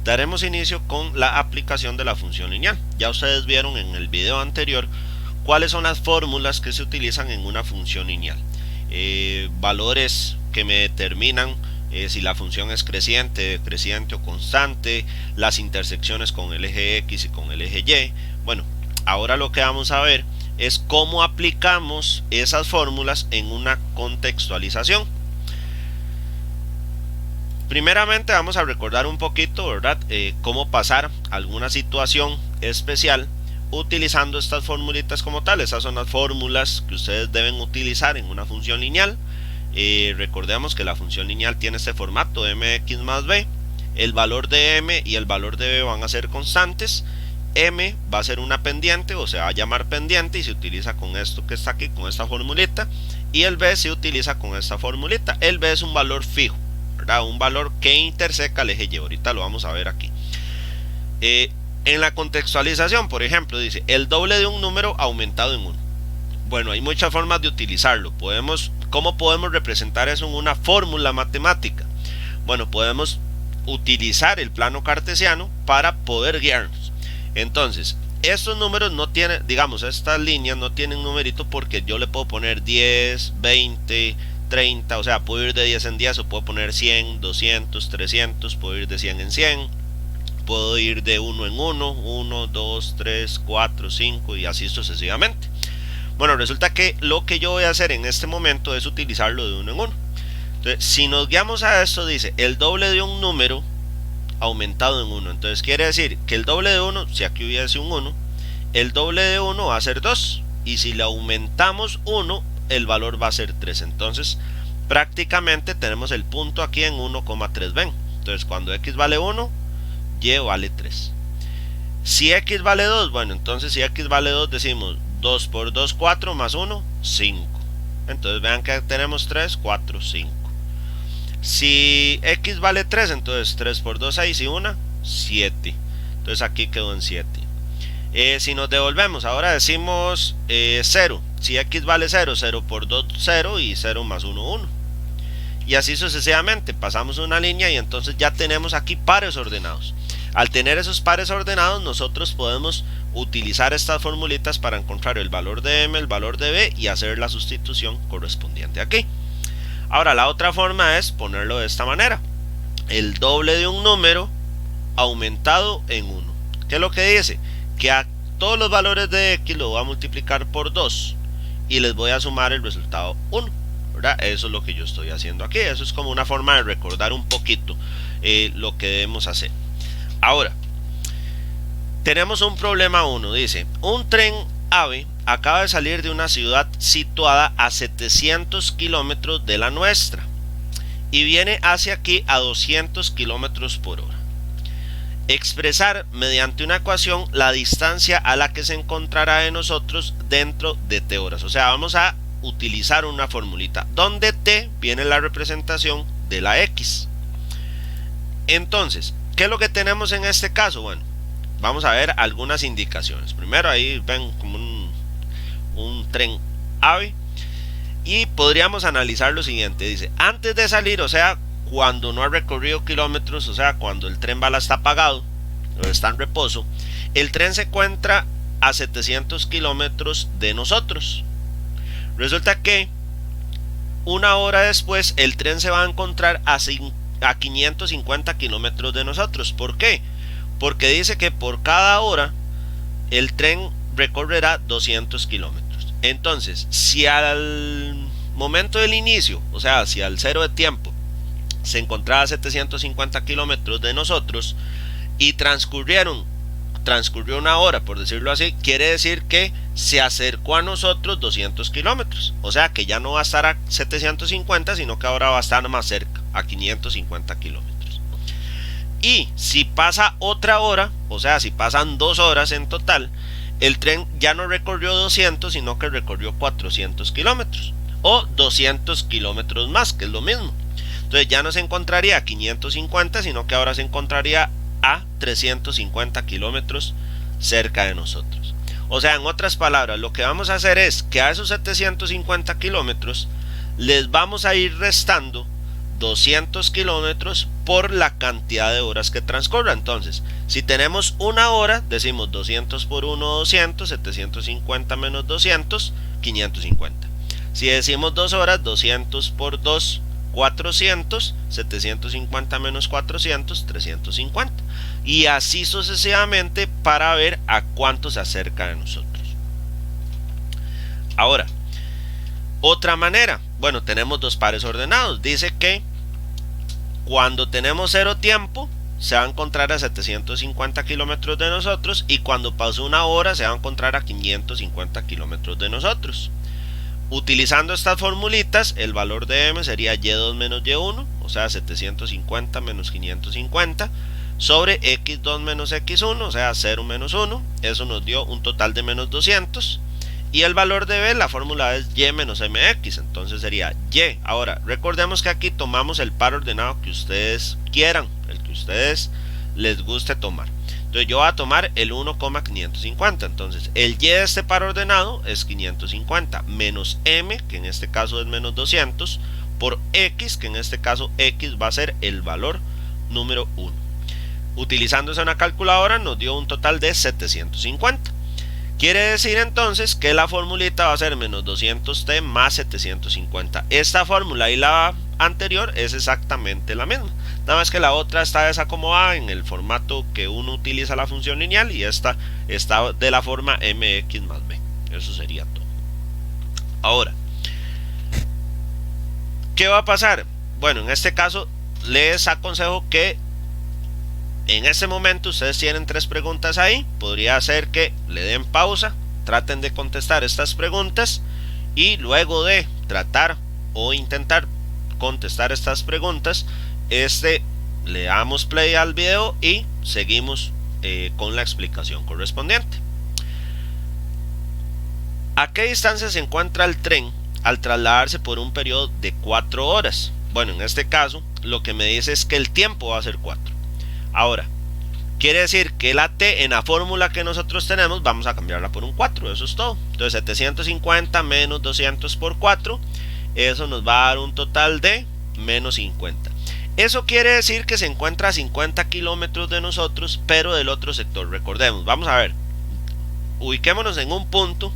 daremos inicio con la aplicación de la función lineal. Ya ustedes vieron en el video anterior cuáles son las fórmulas que se utilizan en una función lineal. Valores que me determinan si la función es creciente, decreciente o constante, las intersecciones con el eje X y con el eje Y. Bueno, ahora lo que vamos a ver es cómo aplicamos esas fórmulas en una contextualización. Primeramente vamos a recordar un poquito, ¿verdad? Cómo pasar alguna situación especial utilizando estas formulitas como tal. Esas son las fórmulas que ustedes deben utilizar en una función lineal. Recordemos que la función lineal tiene este formato mx más b. El valor de m y el valor de b van a ser constantes. M va a ser una pendiente, o se va a llamar pendiente, y se utiliza con esto que está aquí, con esta formulita. Y el b se utiliza con esta formulita. El b es un valor fijo, ¿verdad? Un valor que interseca el eje Y. Ahorita lo vamos a ver aquí. En la contextualización, por ejemplo, dice el doble de un número aumentado en 1. Bueno, hay muchas formas de utilizarlo. ¿Cómo podemos representar eso en una fórmula matemática? Bueno, podemos utilizar el plano cartesiano para poder guiarnos. Entonces, estos números no tienen, digamos, estas líneas no tienen numerito porque yo le puedo poner 10, 20, 30, o sea, puedo ir de 10 en 10 o puedo poner 100, 200, 300, puedo ir de 100 en 100, puedo ir de 1 en 1, 1, 2, 3, 4, 5 y así sucesivamente. Bueno, resulta que lo que yo voy a hacer en este momento es utilizarlo de 1 en 1. Entonces, si nos guiamos a esto, dice el doble de un número aumentado en 1. Entonces quiere decir que el doble de 1, si aquí hubiese un 1, el doble de 1 va a ser 2. Y si le aumentamos 1, el valor va a ser 3. Entonces prácticamente tenemos el punto aquí en 1,3. ven. Entonces cuando x vale 1, y vale 3. Si x vale 2, bueno, entonces si x vale 2 decimos 2 por 2, 4, más 1, 5. Entonces vean que tenemos 3, 4, 5. Si x vale 3, entonces 3 por 2, 6 y 1, 7. Entonces aquí quedó en 7. Si nos devolvemos, ahora decimos 0. Si x vale 0, 0 por 2, 0 y 0 más 1, 1. Y así sucesivamente, pasamos una línea y entonces ya tenemos aquí pares ordenados. Al tener esos pares ordenados, nosotros podemos utilizar estas formulitas para encontrar el valor de m, el valor de b y hacer la sustitución correspondiente aquí. Ahora la otra forma es ponerlo de esta manera: el doble de un número aumentado en 1. ¿Qué es lo que dice? Que a todos los valores de x lo voy a multiplicar por 2 y les voy a sumar el resultado 1, ¿verdad? Eso es lo que yo estoy haciendo aquí. Eso es como una forma de recordar un poquito lo que debemos hacer. Ahora tenemos un problema 1. Dice: un tren AVE acaba de salir de una ciudad situada a 700 kilómetros de la nuestra y viene hacia aquí a 200 kilómetros por hora. Expresar mediante una ecuación la distancia a la que se encontrará de nosotros dentro de t horas. O sea, vamos a utilizar una formulita donde t viene la representación de la x. Entonces, ¿qué es lo que tenemos en este caso? Bueno, vamos a ver algunas indicaciones. Primero, ahí ven como un tren AVE y podríamos analizar lo siguiente. Dice: antes de salir, o sea, cuando no ha recorrido kilómetros, o sea, cuando el tren bala está apagado o está en reposo, el tren se encuentra a 700 kilómetros de nosotros. Resulta que una hora después el tren se va a encontrar a 550 kilómetros de nosotros. ¿Por qué? Porque dice que por cada hora el tren recorrerá 200 kilómetros. Entonces, si al momento del inicio, o sea, si al cero de tiempo se encontraba a 750 kilómetros de nosotros y transcurrió una hora, por decirlo así, quiere decir que se acercó a nosotros 200 kilómetros. O sea que ya no va a estar a 750, sino que ahora va a estar más cerca, a 550 kilómetros. Y si pasa otra hora, o sea, si pasan 2 horas en total, el tren ya no recorrió 200, sino que recorrió 400 kilómetros o 200 kilómetros más, que es lo mismo. Entonces ya no se encontraría a 550, sino que ahora se encontraría a 350 kilómetros cerca de nosotros. O sea, en otras palabras, lo que vamos a hacer es que a esos 750 kilómetros les vamos a ir restando 200 kilómetros por la cantidad de horas que transcurra. Entonces, si tenemos una hora, decimos 200 por 1, 200, 750 menos 200, 550. Si decimos 2 horas, 200 por 2, 400, 750 menos 400, 350. Y así sucesivamente para ver a cuánto se acerca de nosotros. Ahora, otra manera, bueno, tenemos dos pares ordenados. Dice que cuando tenemos cero tiempo se va a encontrar a 750 kilómetros de nosotros, y cuando pasó una hora se va a encontrar a 550 kilómetros de nosotros. Utilizando estas formulitas, el valor de m sería y2 menos y1, o sea 750 menos 550, sobre x2 menos x1, o sea 0 menos 1. Eso nos dio un total de menos 200. Y el valor de b, la fórmula es y menos mx, entonces sería y. Ahora, recordemos que aquí tomamos el par ordenado que ustedes quieran, el que ustedes les guste tomar. Entonces yo voy a tomar el 1,550. Entonces el y de este par ordenado es 550 menos m, que en este caso es menos 200, por x, que en este caso x va a ser el valor número 1. Utilizándose una calculadora nos dio un total de 750. Quiere decir entonces que la formulita va a ser menos 200t más 750. Esta fórmula y la anterior es exactamente la misma, nada más que la otra está desacomodada en el formato que uno utiliza la función lineal, y esta está de la forma mx más b. Eso sería todo. Ahora, ¿qué va a pasar? Bueno, en este caso les aconsejo que en este momento ustedes tienen 3 preguntas ahí. Podría ser que le den pausa, traten de contestar estas preguntas, y luego de tratar o intentar contestar estas preguntas, le damos play al video y seguimos con la explicación correspondiente. ¿A qué distancia se encuentra el tren al trasladarse por un periodo de 4 horas? Bueno, en este caso lo que me dice es que el tiempo va a ser 4. Ahora, quiere decir que la t en la fórmula que nosotros tenemos vamos a cambiarla por un 4, eso es todo. Entonces 750 menos 200 por 4, eso nos va a dar un total de menos 50. Eso quiere decir que se encuentra a 50 kilómetros de nosotros, pero del otro sector. Recordemos, vamos a ver, ubiquémonos en un punto,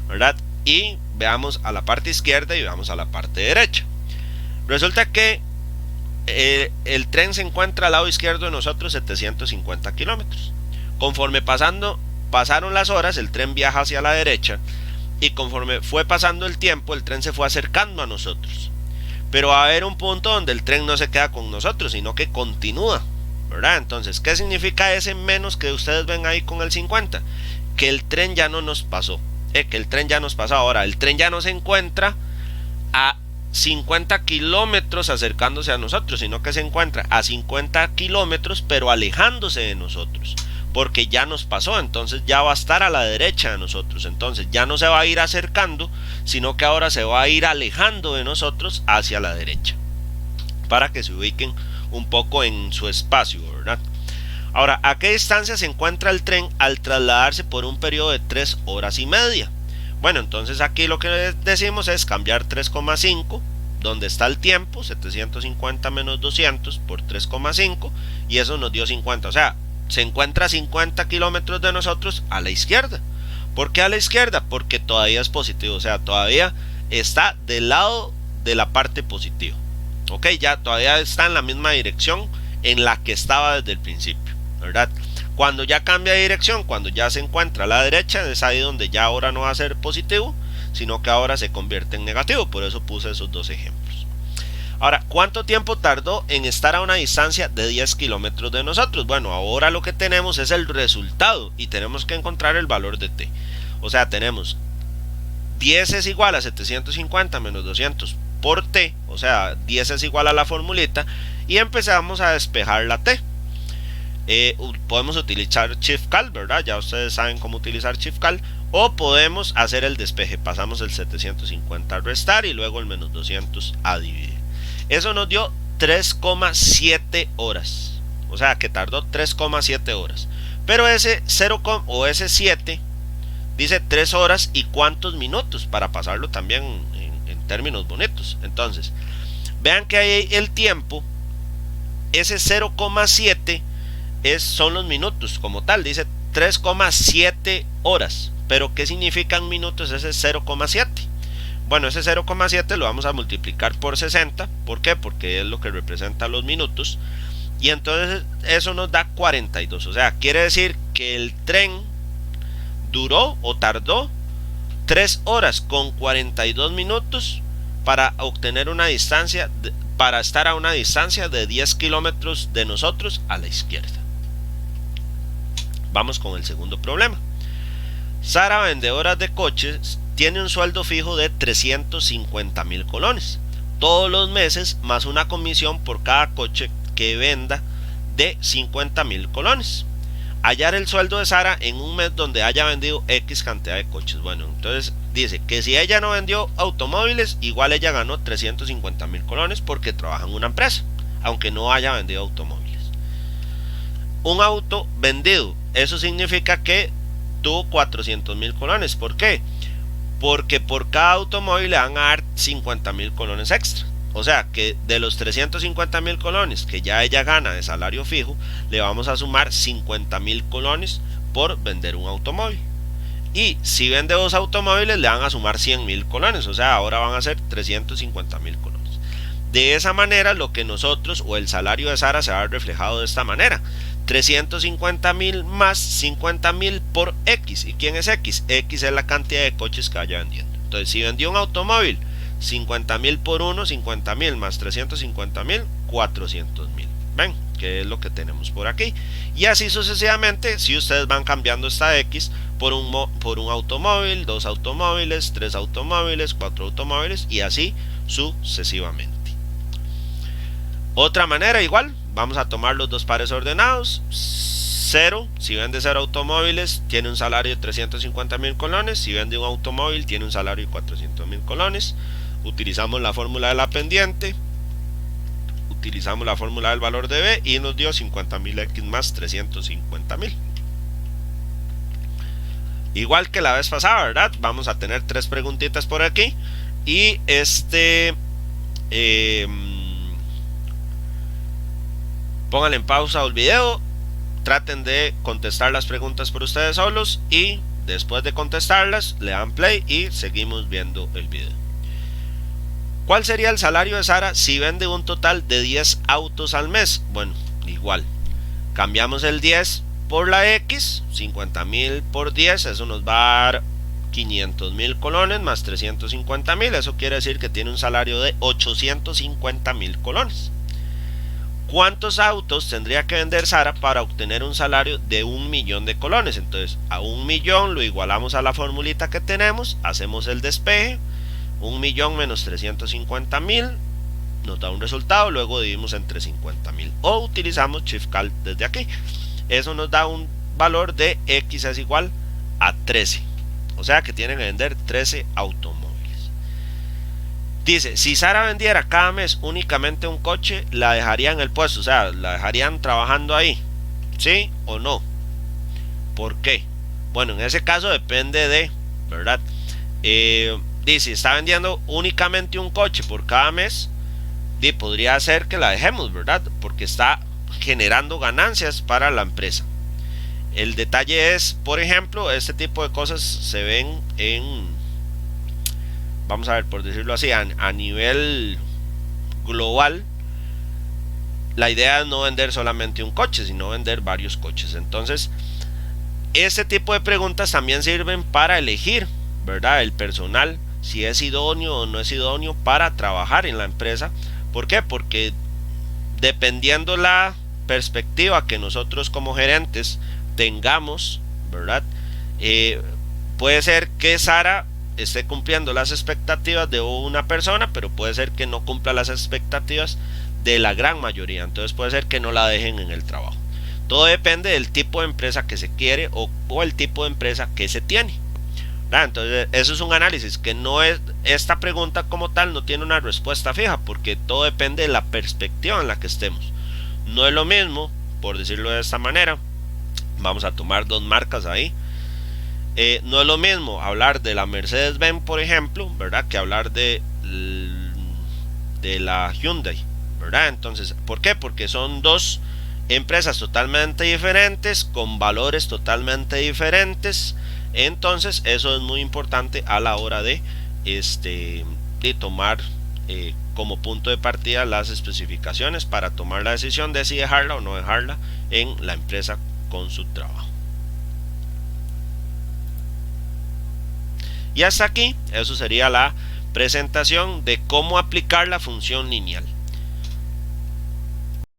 ¿verdad? Y veamos a la parte izquierda y veamos a la parte derecha. Resulta que el tren se encuentra al lado izquierdo de nosotros 750 kilómetros. Conforme pasaron las horas, el tren viaja hacia la derecha, y conforme fue pasando el tiempo, el tren se fue acercando a nosotros. Pero va a haber un punto donde el tren no se queda con nosotros, sino que continúa, ¿verdad? Entonces, ¿qué significa ese menos que ustedes ven ahí con el 50? Que el tren ya no nos pasó, que el tren ya nos pasó. Ahora, el tren ya no se encuentra a 50 kilómetros acercándose a nosotros, sino que se encuentra a 50 kilómetros pero alejándose de nosotros, porque ya nos pasó. Entonces ya va a estar a la derecha de nosotros. Entonces ya no se va a ir acercando, sino que ahora se va a ir alejando de nosotros hacia la derecha, para que se ubiquen un poco en su espacio, ¿verdad? Ahora, ¿a qué distancia se encuentra el tren al trasladarse por un periodo de 3 horas y media? Bueno, entonces aquí lo que decimos es cambiar 3,5, donde está el tiempo, 750 menos 200 por 3,5, y eso nos dio 50. O sea, se encuentra a 50 kilómetros de nosotros a la izquierda. ¿Por qué a la izquierda? Porque todavía es positivo, o sea, todavía está del lado de la parte positiva. Ok, ya todavía está en la misma dirección en la que estaba desde el principio, ¿verdad? Cuando ya cambia de dirección, cuando ya se encuentra a la derecha, es ahí donde ya ahora no va a ser positivo, sino que ahora se convierte en negativo. Por eso puse esos dos ejemplos. Ahora, ¿cuánto tiempo tardó en estar a una distancia de 10 kilómetros de nosotros? Bueno, ahora lo que tenemos es el resultado y tenemos que encontrar el valor de t. O sea, tenemos 10 es igual a 750 menos 200 por t, o sea, 10 es igual a la formulita, y empezamos a despejar la t. Podemos utilizar ShiftCal, ¿verdad? Ya ustedes saben cómo utilizar ShiftCal. O podemos hacer el despeje. Pasamos el 750 a restar y luego el menos 200 a dividir. Eso nos dio 3,7 horas. O sea que tardó 3,7 horas. Pero ese 0, o ese 7 dice 3 horas y cuántos minutos, para pasarlo también en términos bonitos. Entonces, Vean que ahí el tiempo, ese 0,7 son los minutos como tal, dice 3,7 horas. Pero ¿qué significan minutos ese 0,7? Bueno, ese 0,7 lo vamos a multiplicar por 60. ¿Por qué? Porque es lo que representa los minutos. Y entonces eso nos da 42. O sea, quiere decir que el tren duró o tardó 3 horas con 42 minutos para obtener una distancia, para estar a una distancia de 10 kilómetros de nosotros a la izquierda. Vamos con el segundo problema. Sara, vendedora de coches, tiene un sueldo fijo de 350,000 colones todos los meses, más una comisión por cada coche que venda de 50,000 colones. Hallar el sueldo de Sara en un mes donde haya vendido X cantidad de coches. Bueno, entonces dice que si ella no vendió automóviles, igual ella ganó 350,000 colones porque trabaja en una empresa, aunque no haya vendido automóviles. Un auto vendido, eso significa que tuvo 400,000 colones. ¿Por qué? Porque por cada automóvil le van a dar 50,000 colones extra. O sea que de los 350,000 colones que ya ella gana de salario fijo, le vamos a sumar 50,000 colones por vender un automóvil. Y si vende 2 automóviles, le van a sumar 100,000 colones. O sea, ahora van a ser 350,000 colones. De esa manera, lo que nosotros o el salario de Sara se va a ver reflejado de esta manera: 350,000 más 50,000 por X. ¿Y quién es X? X es la cantidad de coches que vaya vendiendo. Entonces, si vendió un automóvil, 50,000 por 1, 50,000 más 350,000, 400,000. Ven, que es lo que tenemos por aquí. Y así sucesivamente, si ustedes van cambiando esta X por un automóvil, 2 automóviles, 3 automóviles, 4 automóviles, y así sucesivamente. Otra manera, igual, vamos a tomar los dos pares ordenados. 0, si vende 0 automóviles, tiene un salario de 350,000 colones. Si vende un automóvil, tiene un salario de 400,000 colones. Utilizamos la fórmula de la pendiente, utilizamos la fórmula del valor de B y nos dio 50,000 X más 350,000. Igual que la vez pasada, ¿verdad? Vamos a tener 3 preguntitas por aquí. Y pónganle en pausa el video, traten de contestar las preguntas por ustedes solos y después de contestarlas le dan play y seguimos viendo el video. ¿Cuál sería el salario de Sara si vende un total de 10 autos al mes? Bueno, igual, cambiamos el 10 por la X, 50,000 por 10, eso nos va a dar 500,000 colones más 350,000, eso quiere decir que tiene un salario de 850,000 colones. ¿Cuántos autos tendría que vender Sara para obtener un salario de 1,000,000 de colones? Entonces, a 1,000,000 lo igualamos a la formulita que tenemos, hacemos el despeje, 1,000,000 menos 350,000 nos da un resultado, luego dividimos entre 50,000 o utilizamos Shift Cal desde aquí. Eso nos da un valor de X es igual a 13, o sea que tienen que vender 13 automóviles. Dice, si Sara vendiera cada mes únicamente un coche, la dejarían en el puesto, o sea, la dejarían trabajando ahí, ¿sí o no? ¿Por qué? Bueno, en ese caso depende de, ¿verdad? Dice, si está vendiendo únicamente un coche por cada mes, podría ser que la dejemos, ¿verdad? Porque está generando ganancias para la empresa. El detalle es, por ejemplo, este tipo de cosas se ven en, vamos a ver, por decirlo así, a nivel global. La idea es no vender solamente un coche, sino vender varios coches. Entonces, este tipo de preguntas también sirven para elegir, ¿verdad?, el personal, si es idóneo o no es idóneo para trabajar en la empresa. ¿Por qué? Porque dependiendo la perspectiva que nosotros como gerentes tengamos, ¿verdad? Puede ser que Sara esté cumpliendo las expectativas de una persona, pero puede ser que no cumpla las expectativas de la gran mayoría. Entonces puede ser que no la dejen en el trabajo. Todo depende del tipo de empresa que se quiere o el tipo de empresa que se tiene, ¿verdad? Entonces eso es un análisis que no es, esta pregunta como tal no tiene una respuesta fija, porque todo depende de la perspectiva en la que estemos. No es lo mismo, por decirlo de esta manera, vamos a tomar 2 marcas ahí. No es lo mismo hablar de la Mercedes-Benz, por ejemplo, ¿verdad?, que hablar de de la Hyundai, ¿verdad? Entonces, ¿por qué? Porque son dos empresas totalmente diferentes, con valores totalmente diferentes. Entonces, eso es muy importante a la hora de tomar como punto de partida las especificaciones para tomar la decisión de si dejarla o no dejarla en la empresa con su trabajo. Y hasta aquí, eso sería la presentación de cómo aplicar la función lineal.